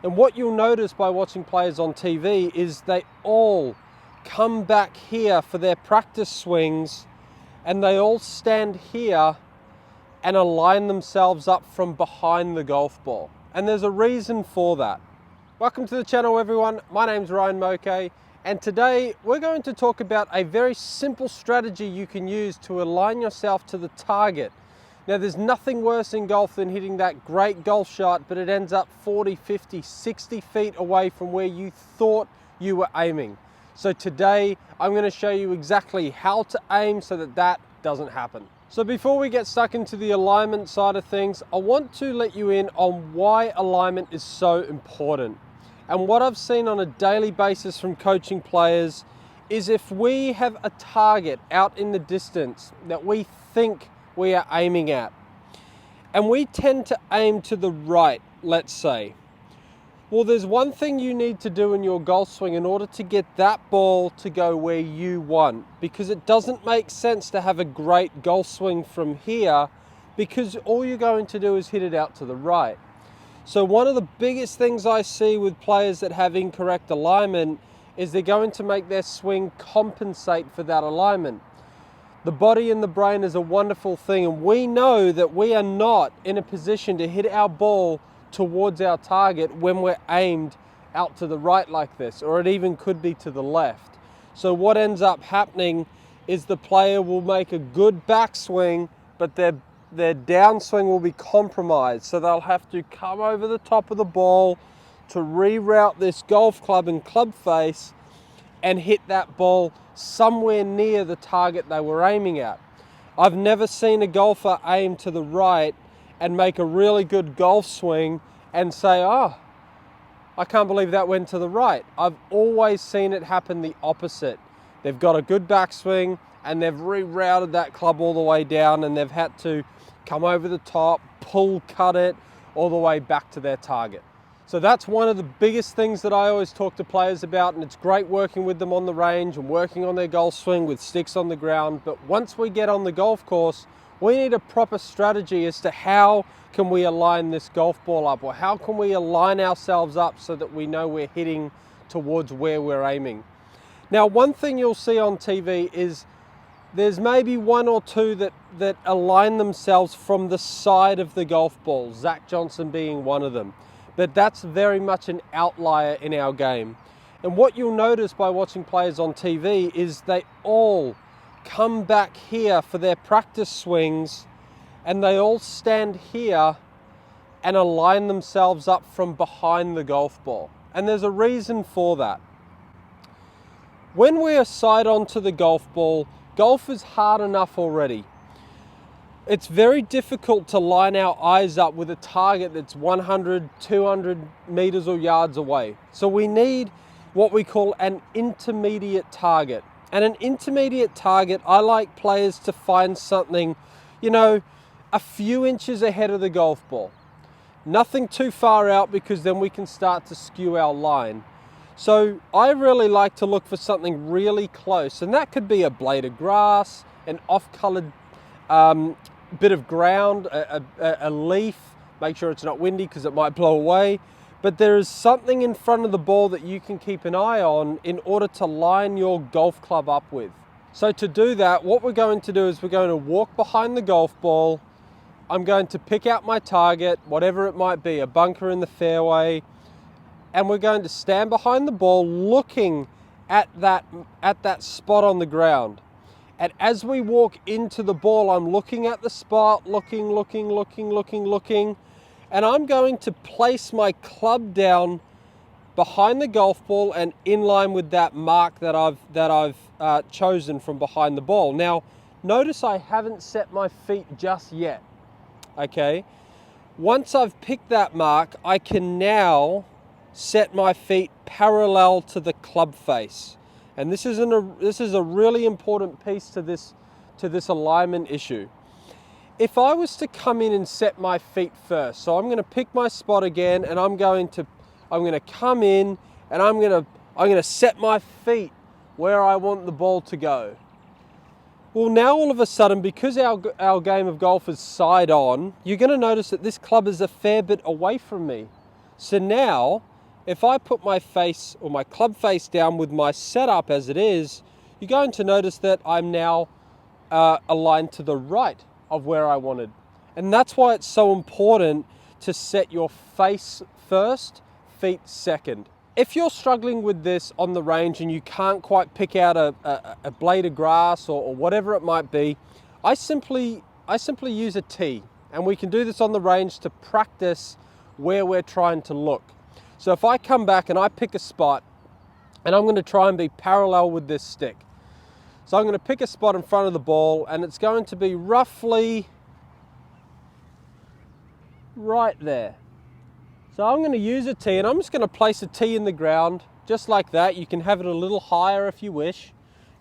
And what you'll notice by watching players on TV is they all come back here for their practice swings, and they all stand here and align themselves up from behind the golf ball. And there's a reason for that. Welcome to the channel, everyone. My name's Mouque, and today we're going to talk about a very simple strategy you can use to align yourself to the target. Now, there's nothing worse in golf than hitting that great golf shot, but it ends up 40, 50, 60 feet away from where you thought you were aiming. So today, I'm going to show you exactly how to aim so that that doesn't happen. So before we get stuck into the alignment side of things, I want to let you in on why alignment is so important. And what I've seen on a daily basis from coaching players is if we have a target out in the distance that we think we are aiming at, and we tend to aim to the right, let's say. Well, there's one thing you need to do in your golf swing in order to get that ball to go where you want, because it doesn't make sense to have a great golf swing from here because all you're going to do is hit it out to the right. So one of the biggest things I see with players that have incorrect alignment is they're going to make their swing compensate for that alignment. The body and the brain is a wonderful thing, and we know that we are not in a position to hit our ball towards our target when we're aimed out to the right like this, or it even could be to the left. So what ends up happening is the player will make a good backswing, but their downswing will be compromised. So they'll have to come over the top of the ball to reroute this golf club and club face and hit that ball somewhere near the target they were aiming at. I've never seen a golfer aim to the right and make a really good golf swing and say, oh, I can't believe that went to the right. I've always seen it happen the opposite. They've got a good backswing and they've rerouted that club all the way down, and they've had to come over the top, cut it all the way back to their target. So that's one of the biggest things that I always talk to players about, and it's great working with them on the range and working on their golf swing with sticks on the ground. But once we get on the golf course, we need a proper strategy as to how can we align this golf ball up, or how can we align ourselves up so that we know we're hitting towards where we're aiming. Now, one thing you'll see on TV is there's maybe one or two that align themselves from the side of the golf ball, Zach Johnson being one of them. But that's very much an outlier in our game. And what you'll notice by watching players on TV is they all come back here for their practice swings, and they all stand here and align themselves up from behind the golf ball. And there's a reason for that. When we are side onto the golf ball, golf is hard enough already. It's very difficult to line our eyes up with a target that's 100, 200 meters or yards away. So we need what we call an intermediate target. And an intermediate target, I like players to find something, a few inches ahead of the golf ball. Nothing too far out, because then we can start to skew our line. So I really like to look for something really close, and that could be a blade of grass, an off-colored bit of ground, a leaf. Make sure it's not windy because it might blow away. But there is something in front of the ball that you can keep an eye on in order to line your golf club up with. So to do that, what we're going to do is we're going to walk behind the golf ball. I'm going to pick out my target, whatever it might be, a bunker in the fairway, and we're going to stand behind the ball looking at that spot on the ground. And as we walk into the ball, I'm looking at the spot, looking, and I'm going to place my club down behind the golf ball and in line with that mark that I've chosen from behind the ball. Now, notice I haven't set my feet just yet, okay? Once I've picked that mark, I can now set my feet parallel to the club face. And this is a really important piece to this alignment issue. If I was to come in and set my feet first, so I'm going to pick my spot again, and I'm going to come in and I'm going to set my feet where I want the ball to go. Well, now all of a sudden, because our game of golf is side on, you're going to notice that this club is a fair bit away from me. So now if I put my face or my club face down with my setup as it is, you're going to notice that I'm now aligned to the right of where I wanted. And that's why it's so important to set your face first, feet second. If you're struggling with this on the range and you can't quite pick out a blade of grass or whatever it might be, I simply use a tee. And we can do this on the range to practice where we're trying to look. So if I come back and I pick a spot, and I'm going to try and be parallel with this stick. So I'm going to pick a spot in front of the ball, and it's going to be roughly right there. So I'm going to use a tee, and I'm just going to place a tee in the ground, just like that. You can have it a little higher if you wish.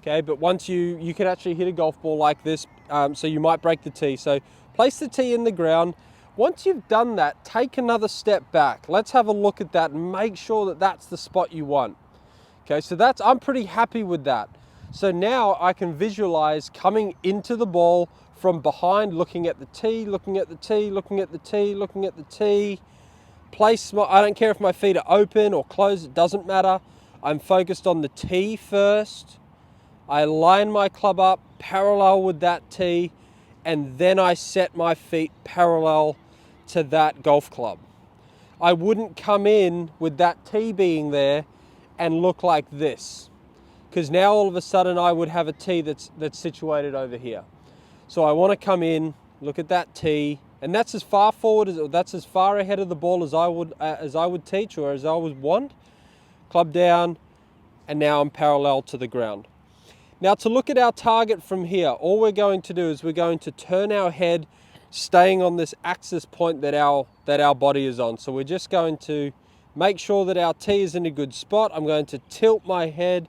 Okay, but once you can actually hit a golf ball like this, so you might break the tee. So place the tee in the ground. Once you've done that, take another step back. Let's have a look at that and make sure that that's the spot you want. Okay, so I'm pretty happy with that. So now I can visualize coming into the ball from behind, looking at the tee, looking at the tee, looking at the tee, looking at the tee. I don't care if my feet are open or closed, it doesn't matter. I'm focused on the tee first. I line my club up parallel with that tee, and then I set my feet parallel to that golf club. I wouldn't come in with that tee being there and look like this, because now all of a sudden I would have a tee that's situated over here. So I want to come in, look at that tee, and that's as far forward that's as far ahead of the ball as I would teach or as I would want. Club down, and now I'm parallel to the ground. Now to look at our target from here, all we're going to do is we're going to turn our head, staying on this axis point that our body is on. So we're just going to make sure that our tee is in a good spot. I'm going to tilt my head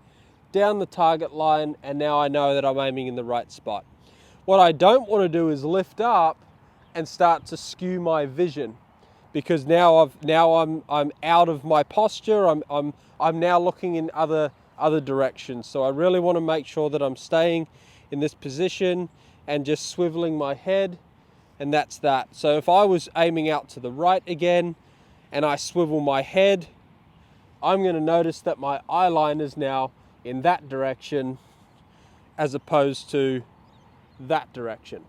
down the target line, and now I know that I'm aiming in the right spot. What I don't want to do is lift up and start to skew my vision, because now I'm out of my posture. I'm now looking in other directions. So I really want to make sure that I'm staying in this position and just swiveling my head, and that's that. So if I was aiming out to the right again and I swivel my head, I'm going to notice that my eye line is now in that direction as opposed to that direction.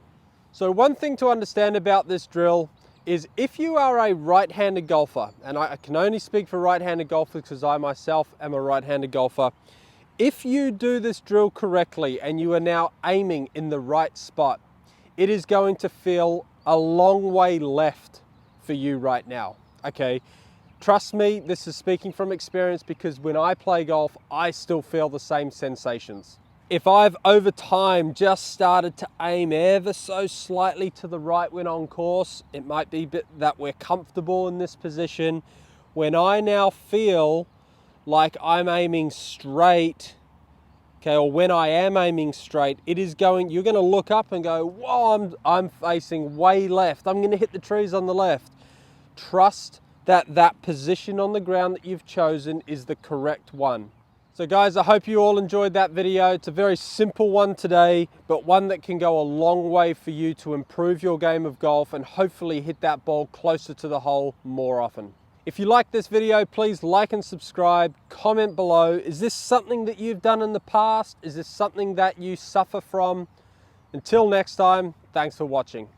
So one thing to understand about this drill is if you are a right-handed golfer, and I can only speak for right-handed golfers because I myself am a right-handed golfer, if you do this drill correctly and you are now aiming in the right spot, it is going to feel a long way left for you right now, okay? Trust me, this is speaking from experience, because when I play golf, I still feel the same sensations. If I've over time just started to aim ever so slightly to the right when on course, it might be that we're comfortable in this position. When I now feel like I'm aiming straight, okay, or when I am aiming straight, you're going to look up and go, whoa, I'm facing way left. I'm going to hit the trees on the left. Trust that position on the ground that you've chosen is the correct one. So guys, I hope you all enjoyed that video. It's a very simple one today, but one that can go a long way for you to improve your game of golf and hopefully hit that ball closer to the hole more often. If you like this video, please like and subscribe, comment below. Is this something that you've done in the past? Is this something that you suffer from? Until next time, thanks for watching.